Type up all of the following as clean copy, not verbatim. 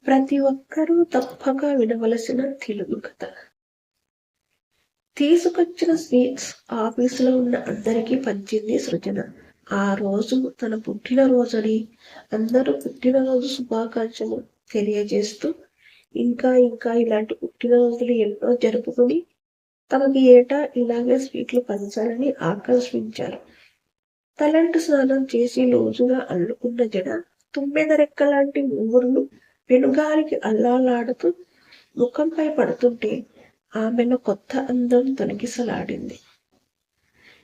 ప్రతి ఒక్కరూ తప్పక వినవలసిన తెలుగు కథ. తీసుకొచ్చిన స్వీట్స్ ఆఫీసులో ఉన్న అందరికీ పంచింది సృజన. ఆ రోజు తన పుట్టినరోజని అందరూ పుట్టినరోజు శుభాకాంక్షలు తెలియజేస్తూ ఇంకా ఇంకా ఇలాంటి పుట్టినరోజులు ఎన్నో జరుపుకుని తమకి ఏటా ఇలాగే స్వీట్లు పంచాలని ఆకర్షించారు. తలంటు స్నానం చేసి లోజుగా అల్లుకున్న జడ తుమ్మెద రెక్కలాంటి ఊర్లు పెనుగాలికి అల్లాలాడుతూ ముఖంపై పడుతుంటే ఆమెలో కొత్త అందం తొలగిసలాడింది.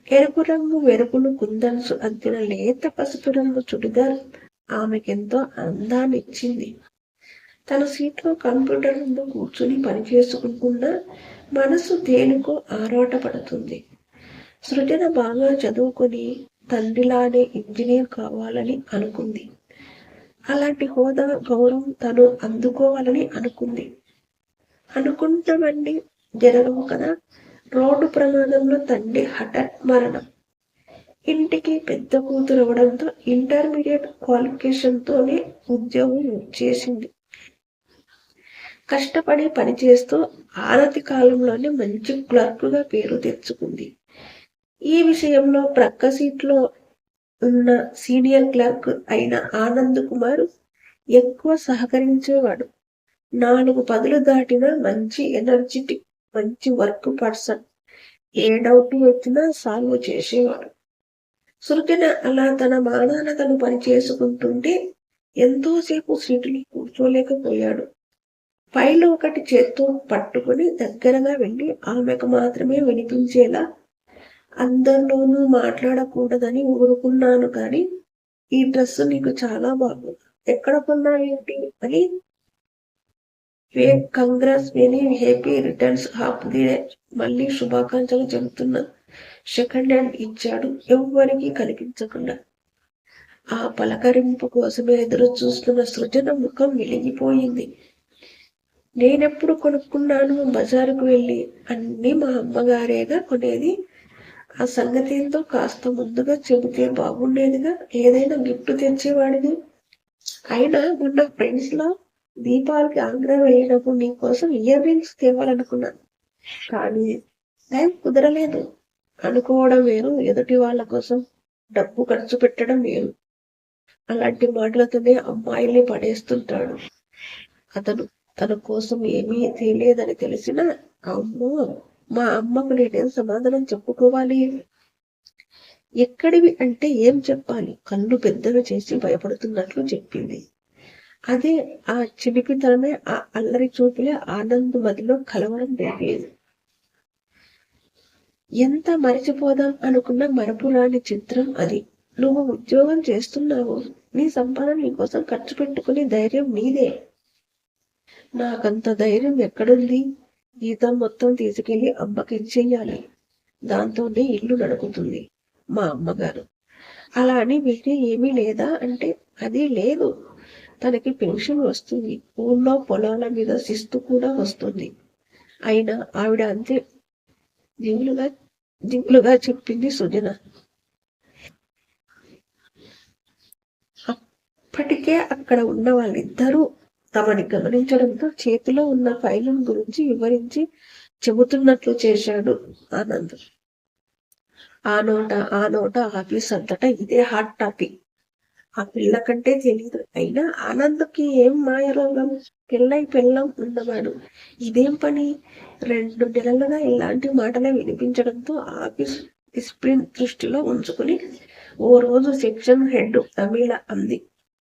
ఎరుపు రంగు వెరుపులు కుందన్సు అద్దిన లేత పసుపు రంగు చుడిదార్ ఆమెకెంతో అందాన్నిచ్చింది. తన సీట్లో కంప్యూటర్ ముందు కూర్చుని పనిచేసుకుంటున్నా మనసు దేనికో ఆరాటపడుతుంది. సృజన బాగా చదువుకొని తండ్రిలానే ఇంజనీర్ కావాలని అనుకుంది. అలాంటి హోదా గౌరవం తను అందుకోవాలని అనుకుంది. అనుకుంటామండి జరగవు కదా. రోడ్డు ప్రమాదంలో తండ్రి హఠాత్ మరణం. ఇంటికి పెద్ద కూతురు అవడంతో ఇంటర్మీడియట్ క్వాలిఫికేషన్తోనే ఉద్యోగం చేసింది. కష్టపడి పనిచేస్తూ ఆనతి కాలంలోనే మంచి క్లర్క్గా పేరు తెచ్చుకుంది. ఈ విషయంలో ప్రక్క సీట్లో ఉన్న సీనియర్ క్లర్క్ అయిన ఆనంద్ కుమార్ ఎక్కువ సహకరించేవాడు. 4 పదులు దాటిన మంచి ఎనర్జెటిక్, మంచి వర్క్ పర్సన్. ఏ డౌట్ వచ్చినా సాల్వ్ చేసేవాడు. సృజన అలా తన మానాన తను పని చేసుకుంటుంటే ఎంతోసేపు సీటుని కూర్చోలేకపోయాడు. ఫైల్ ఒకటి చేత్తో పట్టుకుని దగ్గరగా వెళ్ళి ఆమెకు మాత్రమే వినిపించేలా అందరిలోనూ మాట్లాడకూడదని ఊరుకున్నాను, కానీ ఈ డ్రెస్ నీకు చాలా బాగుంది, ఎక్కడ కొన్నావేంటి అని congrats very happy returns of the day మళ్ళీ శుభాకాంక్షలు చెబుతున్నా సెకండ్ హ్యాండ్ ఇచ్చాడు ఎవ్వరికీ కనిపించకుండా. ఆ పలకరింపు కోసమే ఎదురు చూస్తున్న సృజన ముఖం వెలిగిపోయింది. నేనెప్పుడు కొనుక్కున్నాను బజారుకు వెళ్ళి, అన్నీ మా అమ్మగారేగా కొనేది. ఆ సంగతి ఏందో కాస్త ముందుగా చెబితే బాగుండేదిగా, ఏదైనా గిఫ్ట్ తెచ్చేవాడిని. అయినా మొన్న ఫ్రెండ్స్ లో దీపావళికి ఆంధ్ర వెళ్ళినప్పుడు నీకోసం ఇయర్ రింగ్స్ తేవాలనుకున్నాను, కానీ టైం కుదరలేదు. అనుకోవడం వేరు, ఎదుటి వాళ్ళ కోసం డబ్బు ఖర్చు పెట్టడం వేరు. అలాంటి మాటలతోనే అమ్మాయిల్ని పడేస్తుంటాడు అతను. తన కోసం ఏమీ తెలియదని తెలిసిన అమ్మో, మా అమ్మకు నేనేం సమాధానం చెప్పుకోవాలి? ఎక్కడివి అంటే ఏం చెప్పాలి? కళ్ళు పెద్దగా చేసి భయపడుతున్నట్లు చెప్పింది. అదే ఆ చిలిపితనమే, ఆ అల్లరి చూపులే ఆనంద్ మదిలో కలవరం రేపేది. ఎంత మరిచిపోదాం అనుకున్న మరపురాని చిత్రం అది. నువ్వు ఉద్యోగం చేస్తున్నావు, నీ సంపాదన నీకోసం ఖర్చు పెట్టుకునే ధైర్యం నీదే. నాకంత ధైర్యం ఎక్కడుంది? జీతం మొత్తం తీసుకెళ్లి అమ్మకి ఇచ్చేయాలి, దాంతోనే ఇల్లు నడుకుతుంది మా అమ్మగారు. అలా అని వీటి ఏమీ లేదా అంటే అది లేదు. తనకి పెన్షన్ వస్తుంది, ఊళ్ళో పొలాల మీద శిస్తు కూడా వస్తుంది. అయినా ఆవిడ అంతే దిగులుగా చెప్పింది సృజన. అప్పటికే అక్కడ ఉన్న వాళ్ళిద్దరూ తమని గమనించడంతో చేతిలో ఉన్న ఫైలు గురించి వివరించి చెబుతున్నట్లు చేశాడు ఆనంద్. ఆ నోట ఆఫీస్ అంతటా ఇదే హాట్ టాపిక్. ఆ పిల్ల కంటే తెలియదు. అయినా ఆనంద్కి ఏం మాయరోగం? పెళ్ళం ఉన్నవాడు ఇదేం పని? 2 నెలలుగా ఇలాంటి మాటలే వినిపించడంతో ఆఫీస్ డిసిప్లిన్ దృష్టిలో ఉంచుకుని ఓ రోజు సెక్షన్ హెడ్ అమీల అంది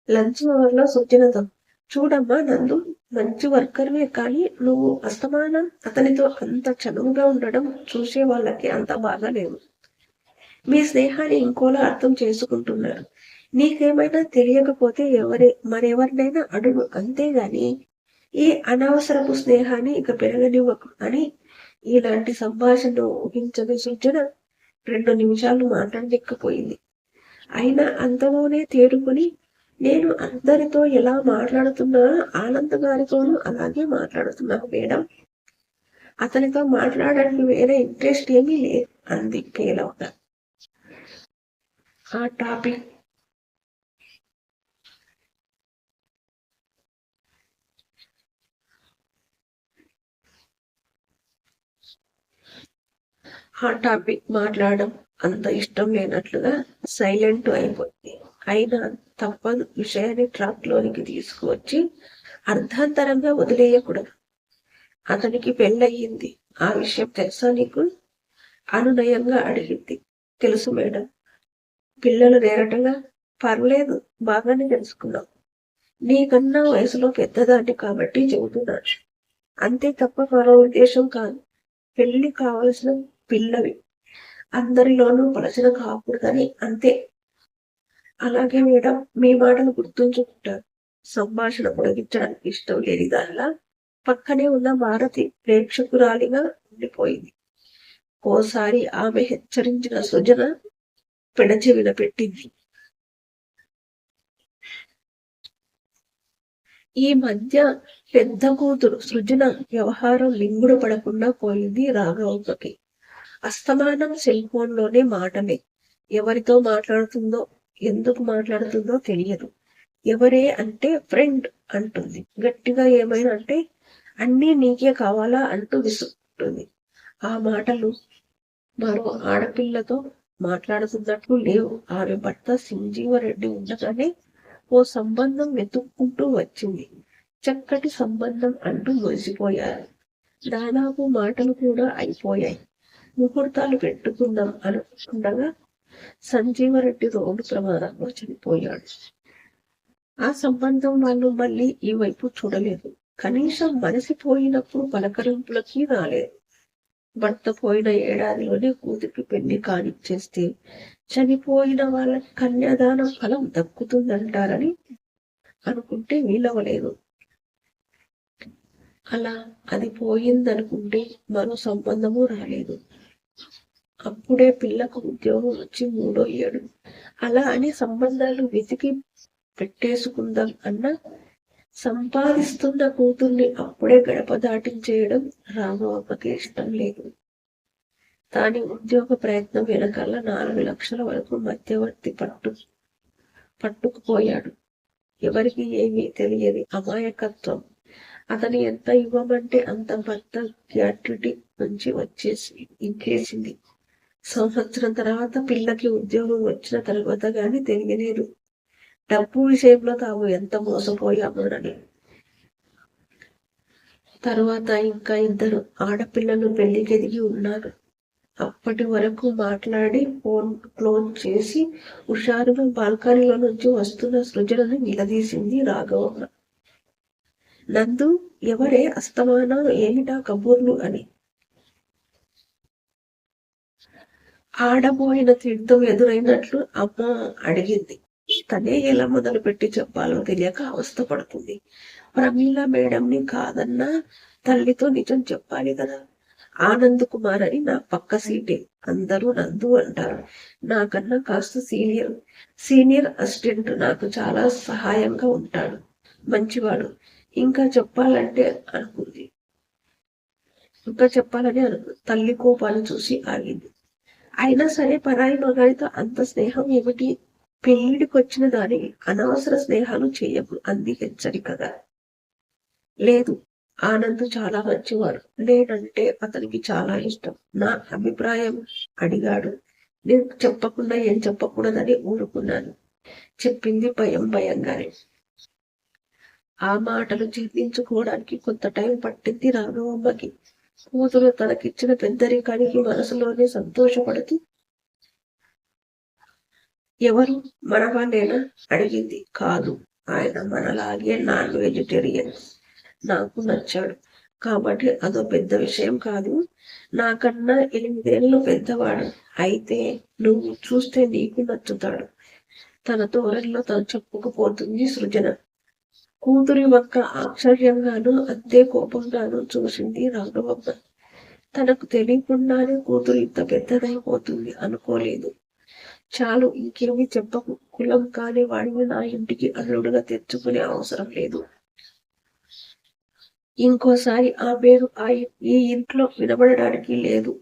లంచ్ అవర్లో సూచనతో, చూడమ్మా నందు, మంచి వర్కర్వే, కానీ నువ్వు అస్తమానం అతనితో అంత చనువుగా ఉండడం చూసే వాళ్ళకి అంత బాగాలేవు. మీ స్నేహాన్ని ఇంకోలా అర్థం చేసుకుంటున్నారు. నీకేమైనా తెలియకపోతే మరెవరినైనా అడుగు, అంతేగాని ఈ అనవసరపు స్నేహాన్ని ఇక పెరగనివ్వకు అని ఇలాంటి సంభాషణ ఊహించని సృజన 2 నిమిషాలు మాట్లాడలేకపోయింది. అయినా అంతలోనే తేరుకుని, నేను అందరితో ఎలా మాట్లాడుతున్నానో ఆనంద్ గారితోనూ అలాగే మాట్లాడుతున్నాను మేడం. అతనితో మాట్లాడడానికి వేరే ఇంట్రెస్ట్ ఏమీ లేదు అంది పేలవగా. ఆ టాపిక్ ఆ టాపిక్ మాట్లాడడం అంత ఇష్టం లేనట్లుగా సైలెంట్ అయిపోయింది. అయినా తప్పదు, విషయాన్ని ట్రాక్ లోనికి తీసుకువచ్చి అర్ధాంతరంగా వదిలేయకూడదు. అతనికి పెళ్ళయింది, ఆ విషయం తెలుసా నీకు? అనునయంగా అడిగింది. తెలుసు మేడం. పిల్లలు లేరటగా? పర్లేదు, బాగానే తెలుసుకున్నావు. నీకన్నా వయసులో పెద్దదాన్ని కాబట్టి చెబుతున్నాను. అంతే తప్ప మరో ఉద్దేశం కాదు. పెళ్లి కావలసిన పిల్లవి, అందరిలోనూ పలచన కాకూడదని అంతే. అలాగే మేడం, మీ మాటలు గుర్తుంచుకుంటారు. సంభాషణ పొడిగించడానికి ఇష్టం లేని దానిలా పక్కనే ఉన్న భారతి ప్రేక్షకురాలిగా ఉండిపోయింది. ఓసారి ఆమె హెచ్చరించిన సృజన పెడచెవిన పెట్టింది. ఈ మధ్య పెద్ద కూతురు సృజన వ్యవహారం లింగుడు పడకుండా పోయింది రాఘవమ్మకి. అస్తమానం సెల్ ఫోన్ లోనే మాటలే. ఎవరితో మాట్లాడుతుందో, ఎందుకు మాట్లాడుతుందో తెలియదు. ఎవరే అంటే ఫ్రెండ్ అంటుంది. గట్టిగా ఏమైనా అంటే అన్నీ నీకే కావాలా అంటూ విసుకుంటుంది. ఆ మాటలు మరో ఆడపిల్లతో మాట్లాడుతున్నట్లు లేవు. ఆమె భర్త సంజీవరెడ్డి ఉండగానే ఓ సంబంధం వెతుక్కుంటూ వచ్చింది. చక్కటి సంబంధం అంటూ మురిసిపోయారు. దాదాపు మాటలు కూడా అయిపోయాయి. ముహూర్తాలు పెట్టుకుందాం అనుకుండగా సంజీవరెడ్డి రోడ్డు ప్రమాదంలో చనిపోయాడు. ఆ సంబంధం వాళ్ళు మళ్ళీ ఈ వైపు చూడలేదు. కనీసం మనసిపోయినప్పుడు పలకరింపులకి రాలేదు. భర్త పోయిన ఏడాదిలోనే కూతురికి పెళ్లి కానిచ్చేస్తే చనిపోయిన వాళ్ళకి కన్యాదానం ఫలం దక్కుతుందంటారని అనుకుంటే వీలవలేదు. అలా అది పోయిందనుకుంటే మరో సంబంధము రాలేదు. అప్పుడే పిల్లకు ఉద్యోగం వచ్చి 3వ ఏడు. అలా అని సంబంధాలు వెతికి పెట్టేసుకుందాం అన్న సంపాదిస్తున్న కూతుర్ని అప్పుడే గడప దాటించేయడం రాఘవమ్మకి ఇష్టం లేదు. దాని ఉద్యోగ ప్రయత్నం వెనకాల 4 లక్షల వరకు మధ్యవర్తి పట్టుకుపోయాడు. ఎవరికి ఏమీ తెలియని అమాయకత్వం. అతని ఎంత ఇవ్వమంటే అంత భర్త గ్రాట్యుటీ నుంచి ఇంకేసింది. సంవత్సరం తర్వాత పిల్లకి ఉద్యోగం వచ్చిన తర్వాత గాని తెలియలేదు డబ్బు విషయంలో తాము ఎంత మోసపోయామోనని. తర్వాత ఇంకా 2 ఆడపిల్లలు పెళ్లికెదిగి ఉన్నారు. అప్పటి వరకు మాట్లాడి ఫోన్ క్లోజ్ చేసి హుషారుగా బాల్కనీలో నుంచి వస్తున్న సృజనను నిలదీసింది రాఘవమ్మ. నందు, ఎవరే అస్తమానం, ఏమిటా కబూర్లు అని. ఆడబోయిన తీర్థం ఎదురైనట్లు అమ్మ అడిగింది. తనే ఎలా మొదలు పెట్టి చెప్పాలో తెలియక అవస్థపడుతుంది. ప్రమీల మేడంని కాదన్నా తల్లితో నిజం చెప్పాలి కదా. ఆనంద్ కుమార్ అని నా పక్క సీటే. అందరూ నందు అంటారు. నాకన్నా కాస్త సీనియర్ అసిస్టెంట్. నాకు చాలా సహాయంగా ఉంటాడు. మంచివాడు. ఇంకా చెప్పాలని అనుకుంది. తల్లి కోపాన్ని చూసి ఆగింది. అయినా సరే పరాయి మగాడితో అంత స్నేహం ఏమిటి? పెళ్లిడికి వచ్చిన దానికి అనవసర స్నేహాలు చేయకు అంది హెచ్చరికగా. లేదు, ఆనంద్ చాలా మంచివాడు. నేనంటే అతనికి చాలా ఇష్టం. నా అభిప్రాయం అడిగాడు. నేను చెప్పకుండా ఏం చెప్పకూడదని ఊరుకున్నాను. చెప్పింది భయంగానే. ఆ మాటలు జీర్ణించుకోవడానికి కొంత టైం పట్టింది రాఘవమ్మకి. కూతురు తనకిచ్చిన పెద్దరికానికి మనసులోనే సంతోషపడుతూ, ఎవరు, మనవాళ్ళేనా అడిగింది. కాదు, ఆయన మనలాగే నాన్ వెజిటేరియన్. నాకు నచ్చాడు కాబట్టి అదో పెద్ద విషయం కాదు. నాకన్నా 8 ఏళ్ళు పెద్దవాడు. అయితే నువ్వు చూస్తే నీకు నచ్చుతాడు. తన ధోరణిలో తను చెప్పుకుపోతుంది సృజన. కూతురి వంక ఆశ్చర్యంగానూ అంతే కోపంగానూ చూసింది రాఘవమ్మ. తనకు తెలియకుండానే కూతురు ఇంత పెద్దదైపోతుంది అనుకోలేదు. చాలు, ఇంకేమీ చెప్పకు. కులం కాని వాడిని నా ఇంటికి అల్లుడుగా తెచ్చుకునే అవసరం లేదు. ఇంకోసారి ఆ పేరు ఈ ఇంట్లో వినబడడానికి లేదు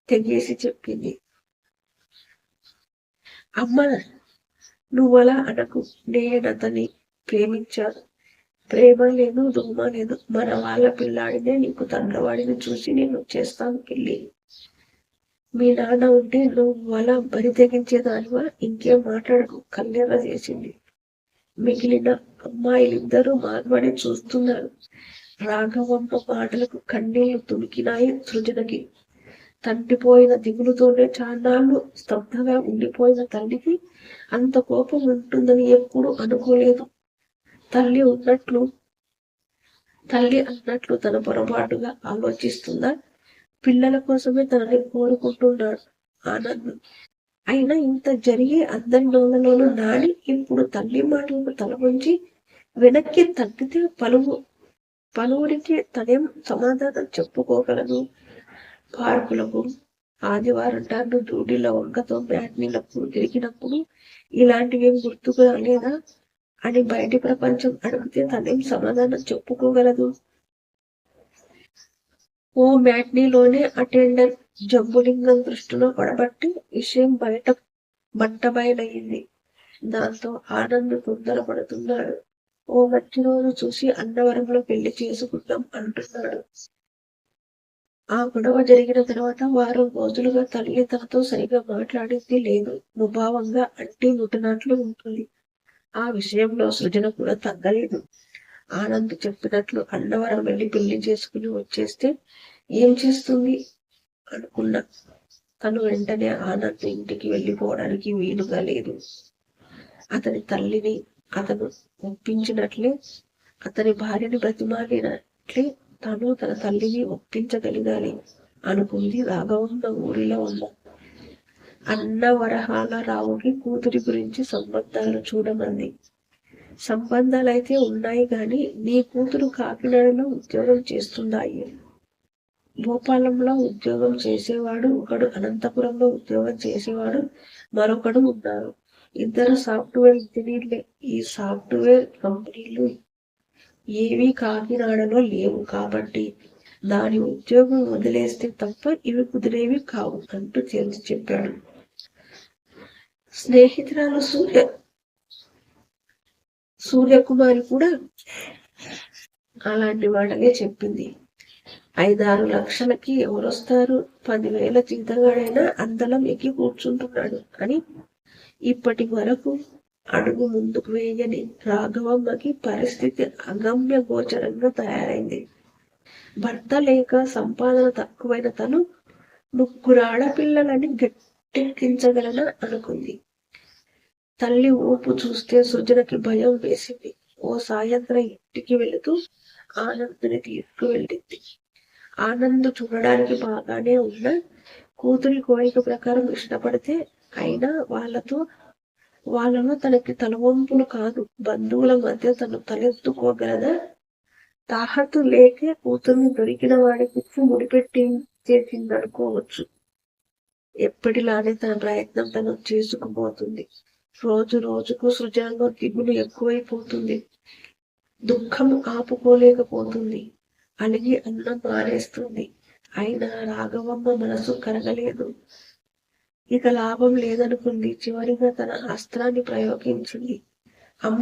తెగేసి చెప్పింది. అమ్మ, నువ్వలా అనకు. నేనతని ప్రేమించాను. ప్రేమ లేదు, దుమ్మ లేదు. మన వాళ్ళ పిల్లాడినే నీకు తండ్రవాడిని చూసి నేను చేస్తాను పెళ్ళి. మీ నాన్న ఉంటే నువ్వు అలా బరి తెగించేదానివా? ఇంకేం మాట్లాడకు, కళ్యాణ చేసింది. మిగిలిన అమ్మాయిలిద్దరూ మార్వాడి చూస్తున్నారు. రాఘవమ్మ మాటలకు కన్నీళ్లు తుడికినాయి సృజనకి. తండ్రిపోయిన దిగులుతోనే చాన్నాళ్ళు స్తబ్దగా ఉండిపోయిన తల్లికి అంత కోపం ఉంటుందని ఎప్పుడూ అనుకోలేదు. తల్లి అన్నట్లు తన పొరపాటుగా ఆలోచిస్తుందా? పిల్లల కోసమే తనని కోరుకుంటున్నాడు ఆనంద్. అయినా ఇంత జరిగి అందరి నోళ్ళలోనూ నాని ఇప్పుడు తల్లి మాటలను తల వంచి వెనక్కి తగ్గితే పలువురికి తనేం సమాధానం చెప్పుకోగలదు? పార్కులకు ఆదివారం టన్ను డ్యూటీల వంకతో మ్యాట్నీలకు తిరిగినప్పుడు ఇలాంటివేం గుర్తుకు రాలేదా అని బయటి ప్రపంచం అడిగితే తనేం సమాధానం చెప్పుకోగలదు? ఓ మ్యాట్నీలోనే అటెండర్ జంబులింగం దృష్టిలో పడబట్టి విషయం బట్టబయలయ్యింది. దాంతో ఆనంద్ తొందరపడుతున్నాడు. ఓ మంచి రోజు చూసి అన్నవరంలో పెళ్లి చేసుకుందాం అంటున్నాడు. ఆ గొడవ జరిగిన తర్వాత వారం రోజులుగా తల్లి తనతో సరిగా మాట్లాడింది లేదు. ముభావంగా అంటి ముట్టినట్లు ఉంటుంది. ఆ విషయంలో సృజన కూడా తగ్గలేదు. ఆనంద్ చెప్పినట్లు అన్నవరం వెళ్ళి పెళ్లి చేసుకుని వచ్చేస్తే ఏం చేస్తుంది అనుకున్నా. తను వెంటనే ఆనంద్ ఇంటికి వెళ్ళిపోవడానికి వీలుగా లేదు. అతని తల్లిని అతను ఒప్పించినట్లే, అతని భార్యని బ్రతిమాలినట్లే తను తన తల్లిని ఒప్పించగలిగాలి అనుకుంది. రాఘవమ్మ ఊరిలో ఉన్న అన్నవరహాలరావుకి కూతురి గురించి సంబంధాలు చూడమంది. సంబంధాలైతే ఉన్నాయి గాని నీ కూతురు కాకినాడలో ఉద్యోగం చేస్తుందాయి. భోపాలంలో ఉద్యోగం చేసేవాడు ఒకడు, అనంతపురంలో ఉద్యోగం చేసేవాడు మరొకడు ఉన్నారు. ఇద్దరు సాఫ్ట్వేర్ ఇంజనీర్లే. ఈ సాఫ్ట్వేర్ కంపెనీలు ఏవీ కాకినాడలో లేవు కాబట్టి దాని ఉద్యోగం వదిలేస్తే తప్ప ఇవి కుదిరేవి కావు అంటూ తేల్చి చెప్పాడు. స్నేహితురాలు సూర్యకుమారి కూడా అలాంటి వాడనే చెప్పింది. 5-6 లక్షలకి ఎవరొస్తారు? 10,000 జీతగాడైనా అందలం ఎక్కి కూర్చుంటున్నాడు అని ఇప్పటి వరకు అడుగు ముందుకు వేయని రాఘవమ్మకి పరిస్థితి అగమ్య గోచరంగా తయారైంది. భర్త లేక సంపాదన తక్కువైన తను 3 ఆడపిల్లలని గట్టెక్కించగలనా అనుకుంది. తల్లి ఊపు చూస్తే సృజనకి భయం వేసింది. ఓ సాయంత్రం ఇంటికి వెళుతూ ఆనందుని తీసుకువెళ్ళింది. ఆనంద్ చూడడానికి బాగానే ఉన్న కూతురి కోరిక ప్రకారం ఇష్టపడితే అయినా వాళ్ళలో తనకి తలవంపులు కాదు, బంధువుల మధ్య తను తలెత్తుకోగలదా? తాహతు లేకే కూతుర్ని దొరికిన వాడికి ముడిపెట్టి చేసిందనుకోవచ్చు. ఎప్పటిలానే తన ప్రయత్నం తను చేసుకుపోతుంది. రోజు రోజుకు సృజనలో దిగులు ఎక్కువైపోతుంది. దుఃఖం ఆపుకోలేకపోతుంది. అలిగి అన్నం మానేస్తుంది. అయినా రాఘవమ్మ మనసు కరగలేదు. ఇక లాభం లేదనుకుంది. చివరిగా తన అస్త్రాన్ని ప్రయోగించింది. అమ్మ,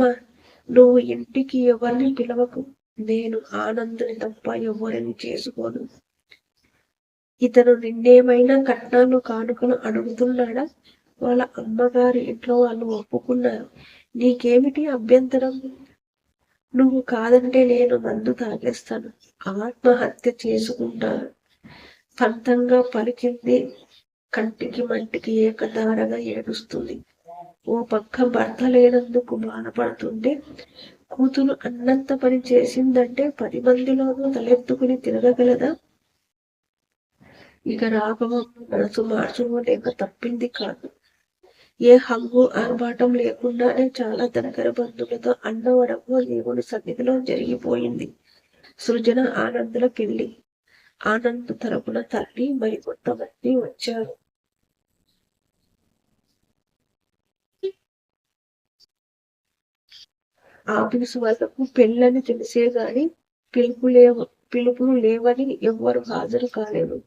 నువ్వు ఇంటికి ఎవరిని పిలవకు. నేను ఆనందుని తప్ప ఎవరిని చేసుకోను. ఇతను నిన్నేమైనా కట్నాలు కానుకలు అడుగుతున్నాడా? వాళ్ళ అమ్మగారి ఇంట్లో వాళ్ళు ఒప్పుకున్నారు. నీకేమిటి అభ్యంతరం? నువ్వు కాదంటే నేను మందు తాగేస్తాను, ఆత్మహత్య చేసుకుంటాను పంతంగా పలికింది. కంటికి మంటికి ఏకధారగా ఏడుస్తుంది. ఓ పక్క భర్త లేనందుకు బాధపడుతుంటే కూతురు అన్నంత పని చేసిందంటే 10 మందిలోనూ తలెత్తుకుని తిరగగలదా? ఇక రాఘవమ్మ మనసు మార్చుకోలేక తప్పింది కాదు. ఏ హంగు ఆర్భాటం లేకుండానే చాలా దగ్గర బంధువులతో అన్నవరంలో దేవుని సన్నిధిలో జరిగిపోయింది సృజన ఆనందుల పెళ్లి. ఆనంద్ తరపున తల్లి మరికొంతమంది వచ్చారు. ఆఫీసు వాళ్ళకు పెళ్ళని తెలిసే గాని పిలుపులు లేవని ఎవ్వరు హాజరు కాలేదు.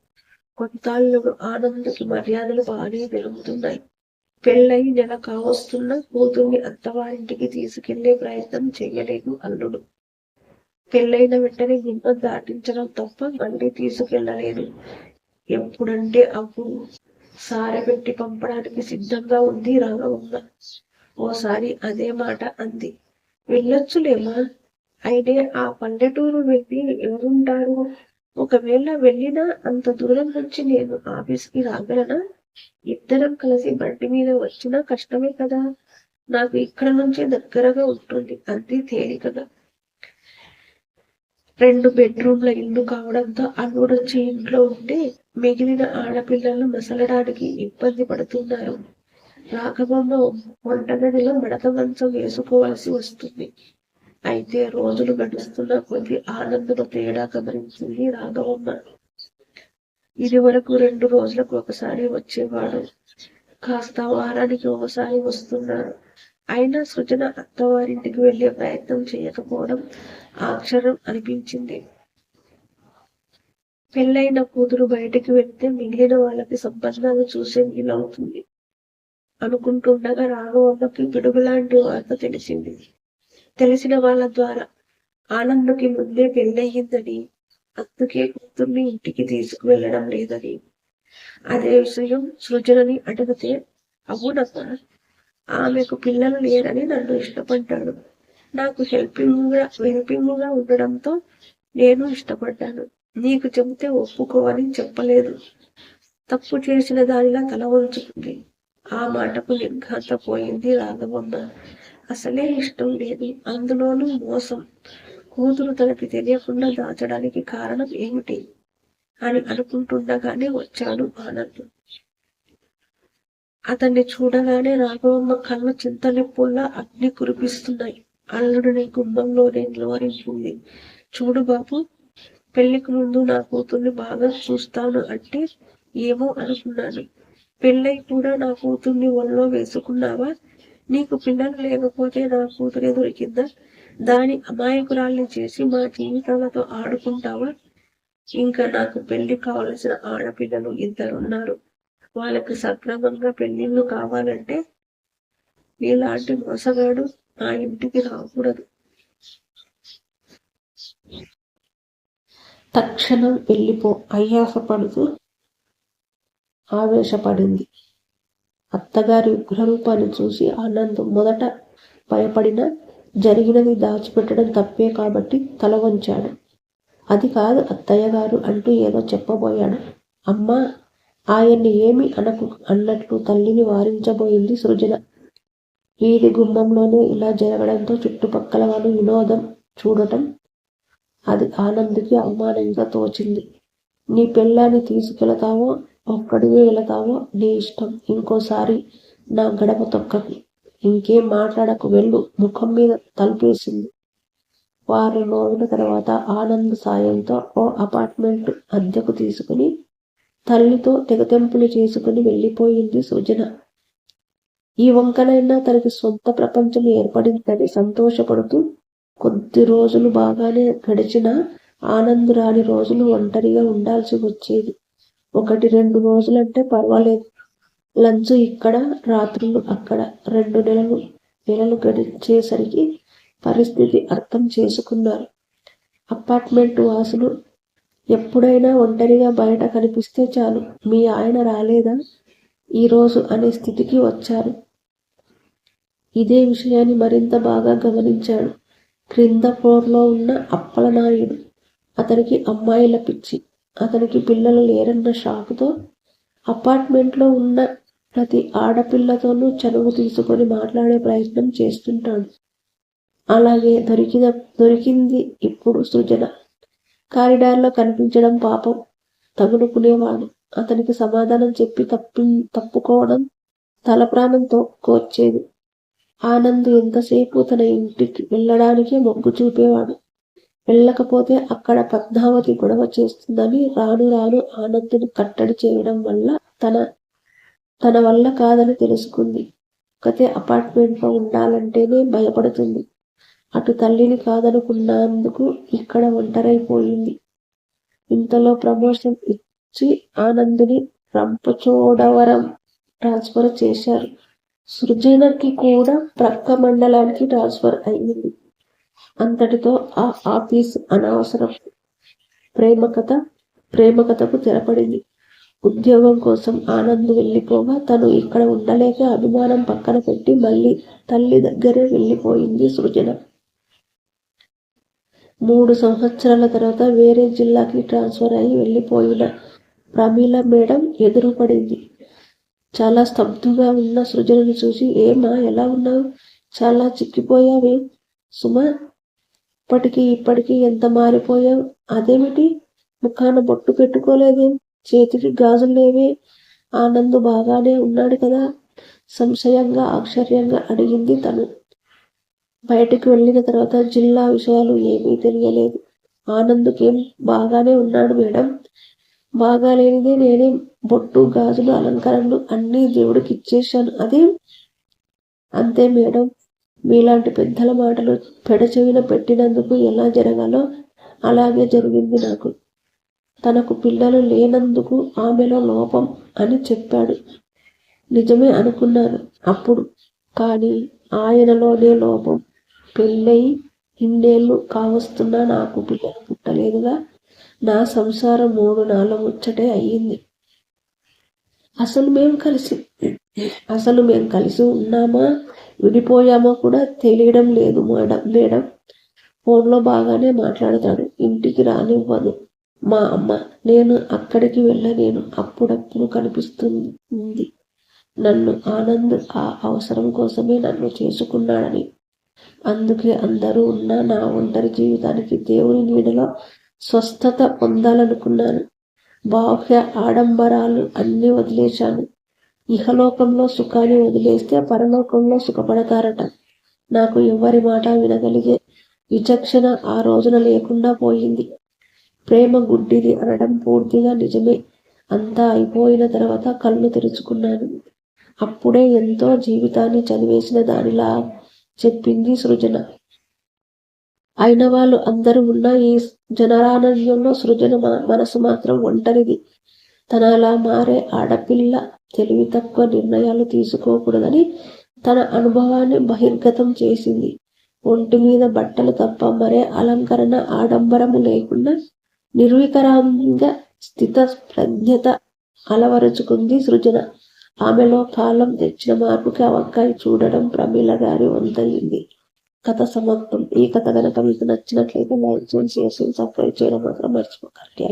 కొత్తాళ్ళుడు ఆనంద్కి మర్యాదలు బాగానే పెరుగుతున్నాయి. పెళ్ళై నెల కావస్తున్న కూతుర్ని అత్తవారింటికి తీసుకెళ్లే ప్రయత్నం చెయ్యలేదు అల్లుడు. పెళ్ళైన వెంటనే గుమ్మం దాటించడం తప్ప మళ్ళీ తీసుకెళ్లలేదు. ఎప్పుడంటే అప్పుడు సారె పెట్టి పంపడానికి సిద్ధంగా ఉంది రాఘవమ్మ. ఓసారి అదే మాట అంది. వెళ్ళొచ్చులేమా, అయితే ఆ పల్లెటూరు వెళ్ళి ఎవరుంటారు? ఒకవేళ వెళ్ళినా అంత దూరం నుంచి నేను ఆఫీస్కి రాగలనా? ఇద్దరం కలిసి బండి మీద వచ్చినా కష్టమే కదా. నాకు ఇక్కడ నుంచి దగ్గరగా ఉంటుంది అంది తేలికగా. 2 బెడ్రూమ్ల ఇల్లు కావడంతో అల్లుడొచ్చి ఇంట్లో ఉంటే మిగిలిన ఆడపిల్లలు మసలడానికి ఇబ్బంది పడుతున్నారు. రాఘవమ్మ వంటగదిలో మడత మంచం వేసుకోవాల్సి వస్తుంది. అయితే రోజులు గడుస్తున్న కొద్ది ఆనందులో తేడా గమనించింది రాఘవమ్మ. ఇది వరకు 2 రోజులకు ఒకసారి వచ్చేవాడు, కాస్త వారానికి ఒకసారి వస్తున్నాడు. అయినా సృజన అత్తవారింటికి వెళ్లే ప్రయత్నం చేయకపోవడం ఆశ్చర్యం అనిపించింది. పెళ్ళైన కూతురు బయటికి వెళ్తే మిగిలిన వాళ్ళకి సంబంధాలు చూసే వీలవుతుంది అనుకుంటుండగా రాఘవమ్మకి పిడుగులాంటి వార్త తెలిసింది. తెలిసిన వాళ్ళ ద్వారా ఆనందకి ముందే పెళ్ళయిందని, అందుకే కూతుర్ని ఇంటికి తీసుకువెళ్ళడం లేదని. అదే విషయం సృజనని అడిగితే, అవునమ్మా, ఆమెకు పిల్లలు లేరని నన్ను ఇష్టపడ్డాడు. నాకు హెల్పింగ్గా ఉండడంతో నేను ఇష్టపడ్డాను. నీకు చెబితే ఒప్పుకోవని చెప్పలేదు. తప్పు చేసిన దానిలా తల వంచుకుంది. ఆ మాటకు నిర్ఘాంతపోయింది రాఘవమ్మ. అసలే ఇష్టం లేదు, అందులోనూ మోసం. కూతురు తనకి తెలియకుండా దాచడానికి కారణం ఏమిటి అని అనుకుంటుండగానే వచ్చాడు ఆనంద్. అతన్ని చూడగానే రాఘవమ్మ కళ్ళు చింతలిప్పుల్లా అగ్ని కురిపిస్తున్నాయి. అల్లుడిని గుమ్మంలోనే నిలువరించింది. చూడు బాబు, పెళ్లికి ముందు నా కూతుర్ని బాగా చూస్తాను అంటే ఏమో అనుకున్నాను. పెళ్ళై కూడా నా కూతుర్ని ఒళ్ళో వేసుకున్నావా? నీకు పిల్లలు లేకపోతే నా కూతురే దొరికిందా? దాని అమాయకురాల్ని చేసి మా జీవితాలతో ఆడుకుంటావా? ఇంకా నాకు పెళ్లి కావలసిన ఆడపిల్లలు 2 ఉన్నారు. వాళ్ళకి సక్రమంగా పెళ్లిళ్ళు కావాలంటే నీలాంటి మోసగాడు నా ఇంటికి రాకూడదు. తక్షణం వెళ్ళిపో ఆయాసపడుతూ ఆవేశపడింది. అత్తగారి ఉగ్రరూపాన్ని చూసి ఆనంద్ మొదట భయపడిన, జరిగినది దాచిపెట్టడం తప్పే కాబట్టి తల వంచాడు. అది కాదు అత్తయ్య గారు అంటూ ఏదో చెప్పబోయాడు. అమ్మా, ఆయన్ని ఏమి అనకు అన్నట్లు తల్లిని వారించబోయింది సృజన. వీధి గుమ్మంలోనే ఇలా జరగడంతో చుట్టుపక్కల వాళ్ళు వినోదం చూడటం అది ఆనంద్కి అవమానంగా తోచింది. నీ పెళ్ళాన్ని తీసుకెళతావో ఒక్కడివే వెళతావో నీ ఇష్టం. ఇంకోసారి నా గడప తొక్కకు. ఇంకేం మాట్లాడకు, వెళ్ళు. ముఖం మీద తలుపేసింది. వారం రోజుల తర్వాత ఆనంద్ సాయంతో ఓ అపార్ట్మెంట్ అద్దెకు తీసుకుని తల్లితో తెగతెంపులు చేసుకుని వెళ్ళిపోయింది సృజన. ఈ వంకనైనా తనకి సొంత ప్రపంచం ఏర్పడిందని సంతోషపడుతూ కొద్ది రోజులు బాగానే గడిచినా ఆనంద్ రాని రోజులు ఒంటరిగా ఉండాల్సి వచ్చేది. 1-2 రోజులంటే పర్వాలేదు. లంచ్ ఇక్కడ, రాత్రులు అక్కడ. 2 నెలలు గడిచేసరికి పరిస్థితి అర్థం చేసుకున్నారు. అపార్ట్మెంట్ వాసులు ఎప్పుడైనా ఒంటరిగా బయట కనిపిస్తే చాలు, మీ ఆయన రాలేదా ఈరోజు అనే స్థితికి వచ్చారు. ఇదే విషయాన్ని మరింత బాగా గమనించాడు క్రింద ఫ్లోర్లో ఉన్న అప్పలనాయుడు. అతనికి అమ్మాయిల పిచ్చి. అతనికి పిల్లలు లేరన్న షాకుతో అపార్ట్మెంట్లో ఉన్న ప్రతి ఆడపిల్లతోనూ చనువు తీసుకొని మాట్లాడే ప్రయత్నం చేస్తుంటాడు. అలాగే దొరికింది ఇప్పుడు సృజన. కారిడార్లో కనిపించడం పాపం తగులుకునేవాడు. అతనికి సమాధానం చెప్పి తప్పుకోవడం తల ప్రాణంతో కోర్చేది. ఆనంద్ ఎంతసేపు తన ఇంటికి వెళ్ళడానికే మొగ్గు చూపేవాడు. వెళ్ళకపోతే అక్కడ పద్మావతి గొడవ చేస్తుందని రాను రాను ఆనంద్ని కట్టడి చేయడం వల్ల తన వల్ల కాదని తెలుసుకుంది. ఒకతే అపార్ట్మెంట్లో ఉండాలంటేనే భయపడుతుంది. అటు తల్లిని కాదనుకున్నందుకు ఇక్కడ ఒంటరైపోయింది. ఇంతలో ప్రమోషన్ ఇచ్చి ఆనంద్ని రంపచోడవరం ట్రాన్స్ఫర్ చేశారు. సృజనకి కూడా ప్రక్క మండలానికి ట్రాన్స్ఫర్ అయ్యింది. అంతటితో ఆ ఆఫీస్ అనవసరం ప్రేమకథకు తెరపడింది. ఉద్యోగం కోసం ఆనంద్ వెళ్ళిపోగా తను ఇక్కడ ఉండలేక అభిమానం పక్కన పెట్టి మళ్ళీ తల్లి దగ్గరే వెళ్ళిపోయింది సృజన. 3 సంవత్సరాల తర్వాత వేరే జిల్లాకి ట్రాన్స్ఫర్ అయి వెళ్ళిపోయిన ప్రమీల మేడం ఎదురుపడింది. చాలా స్తబ్దుగా ఉన్న సృజనను చూసి, ఏమా ఎలా ఉన్నావు? చాలా చిక్కిపోయావే సుమ, ఇప్పటికీ ఎంత మారిపోయావు? అదేమిటి ముఖాన బొట్టు పెట్టుకోలేదేం? చేతికి గాజులు లేవే? ఆనంద్ బాగానే ఉన్నాడు కదా? సంశయంగా ఆశ్చర్యంగా అడిగింది తను. బయటకు వెళ్ళిన తర్వాత జిల్లా విషయాలు ఏమీ తెలియలేదు. ఆనంద్కేం బాగానే ఉన్నాడు మేడం. బాగాలేనిదే నేనే బొట్టు గాజులు అలంకరణలు అన్నీ దేవుడికి ఇచ్చేశాను. అదేం? అంతే మేడం. మీలాంటి పెద్దల మాటలు పెడచెవిన పెట్టినందుకు ఎలా జరగాలో అలాగే జరిగింది నాకు. తనకు పిల్లలు లేనందుకు ఆమెలో లోపం అని చెప్పాడు. నిజమే అనుకున్నాను అప్పుడు. కానీ ఆయనలోనే లోపం. పెళ్ళై ఇన్నేళ్ళు కావస్తున్నా నాకు పిల్లలు పుట్టలేదుగా. నా సంసారం 3 నాళ్ళ ముచ్చటే అయ్యింది. అసలు మేం కలిసి ఉన్నామా విడిపోయామో కూడా తెలియడం లేదు మేడం. ఫోన్లో బాగానే మాట్లాడతాడు. ఇంటికి రానివ్వదు మా అమ్మ. నేను అక్కడికి వెళ్ళలేను. అప్పుడప్పుడు కనిపిస్తుంది నన్ను ఆనంద్ ఆ అవసరం కోసమే నన్ను చేసుకున్నాడని. అందుకే అందరూ ఉన్న నా ఒంటరి జీవితానికి దేవుని నీడలో స్వస్థత పొందాలనుకున్నాను. బాహ్య ఆడంబరాలు అన్నీ వదిలేశాను. ఇహలోకంలో సుఖాన్ని వదిలేస్తే పరలోకంలో సుఖపడతారట. నాకు ఎవరి మాట వినగలిగే విచక్షణ ఆ రోజున లేకుండా పోయింది. ప్రేమ గుడ్డిది అనడం పూర్తిగా నిజమే. అంతా అయిపోయిన తర్వాత కళ్ళు తెరుచుకున్నాను. అప్పుడే ఎంతో జీవితాన్ని చదివేసిన దానిలా చెప్పింది సృజన. అయిన వాళ్ళు అందరూ ఉన్న ఈ జనరారణ్యంలో సృజన మనసు మాత్రం ఒంటరిది. తన అలా మారే ఆడపిల్ల తెలివి తక్కువ నిర్ణయాలు తీసుకోకూడదని తన అనుభవాన్ని బహిర్గతం చేసింది. ఒంటి మీద బట్టలు తప్ప మరే అలంకరణ ఆడంబరము లేకుండా నిర్వికారంగా స్థిత ప్రజ్ఞత అలవరుచుకుంది సృజన. ఆమెలో కాలం తెచ్చిన మార్పుకి ఆ వంకాయ చూడడం ప్రమీల గారి వంతయింది. కథ సమాప్తం. ఈ కథ కనుక మీకు నచ్చినట్లయితే లైక్ చేసి, షేర్ చేసి, సబ్స్క్రైబ్ చేయడం మాత్రం మర్చిపోకండి.